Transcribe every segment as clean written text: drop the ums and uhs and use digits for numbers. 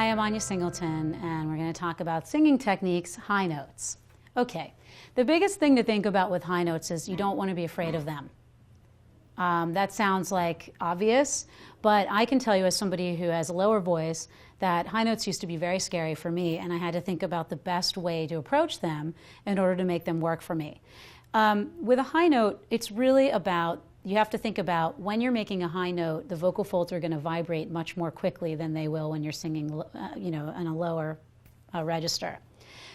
Hi, I'm Anya Singleton, and we're going to talk about singing techniques, high notes. Okay, the biggest thing to think about with high notes is you don't want to be afraid of them. That sounds like obvious, but I can tell you as somebody who has a lower voice that high notes used to be very scary for me, and I had to think about the best way to approach them in order to make them work for me. With a high note, it's really about, you have to think about when you're making a high note, the vocal folds are going to vibrate much more quickly than they will when you're singing, in a lower register.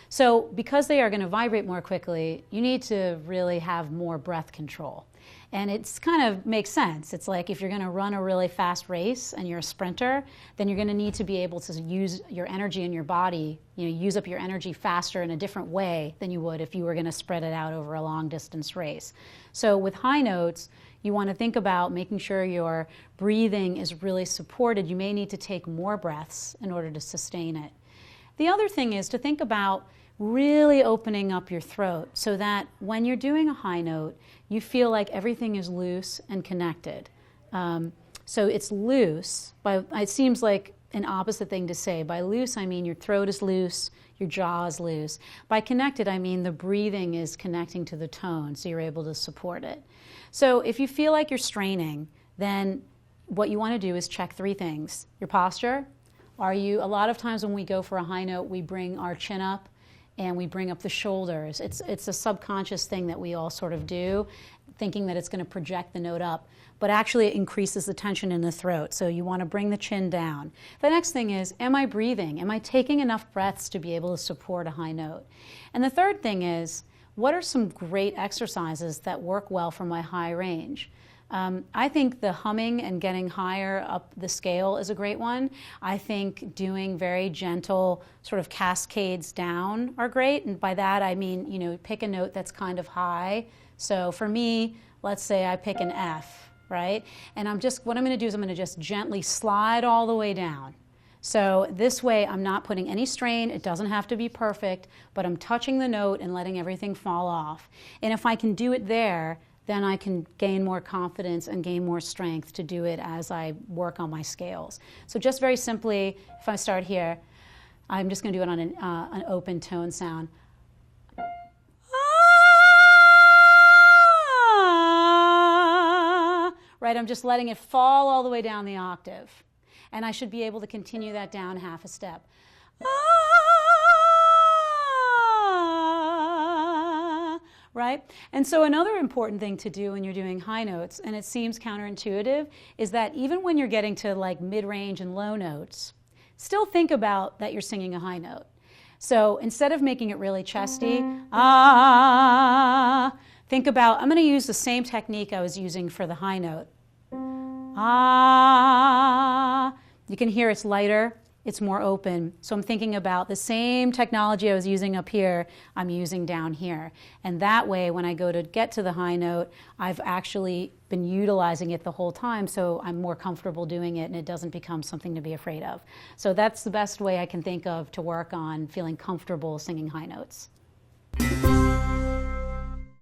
So because they are going to vibrate more quickly, you need to really have more breath control. And it's kind of makes sense. It's like if you're going to run a really fast race and you're a sprinter, then you're going to need to be able to use your energy in your body, use up your energy faster in a different way than you would if you were going to spread it out over a long distance race. So with high notes, you want to think about making sure your breathing is really supported. You may need to take more breaths in order to sustain it. The other thing is to think about really opening up your throat so that when you're doing a high note, you feel like everything is loose and connected. So it's loose, but it seems like an opposite thing to say. By loose, I mean your throat is loose, your jaw is loose. By connected, I mean the breathing is connecting to the tone, so you're able to support it. So if you feel like you're straining, then what you want to do is check three things. Your posture. A lot of times when we go for a high note, we bring our chin up and we bring up the shoulders. It's a subconscious thing that we all sort of do, thinking that it's going to project the note up, but actually it increases the tension in the throat, so you want to bring the chin down. The next thing is, am I breathing? Am I taking enough breaths to be able to support a high note? And the third thing is, what are some great exercises that work well for my high range? I think the humming and getting higher up the scale is a great one. I think doing very gentle sort of cascades down are great. And by that I mean, pick a note that's kind of high. So for me, let's say I pick an F, right? And what I'm going to do is I'm going to just gently slide all the way down. So this way I'm not putting any strain. It doesn't have to be perfect, but I'm touching the note and letting everything fall off. And if I can do it there, then I can gain more confidence and gain more strength to do it as I work on my scales. So just very simply, if I start here, I'm just going to do it on an open tone sound. Right, I'm just letting it fall all the way down the octave. And I should be able to continue that down half a step. Right? And so another important thing to do when you're doing high notes, and it seems counterintuitive, is that even when you're getting to like mid-range and low notes, still think about that you're singing a high note. So instead of making it really chesty, think about, I'm going to use the same technique I was using for the high note. You can hear it's lighter. It's more open. So I'm thinking about the same technology I was using up here, I'm using down here. And that way, when I go to get to the high note, I've actually been utilizing it the whole time, so I'm more comfortable doing it and it doesn't become something to be afraid of. So that's the best way I can think of to work on feeling comfortable singing high notes.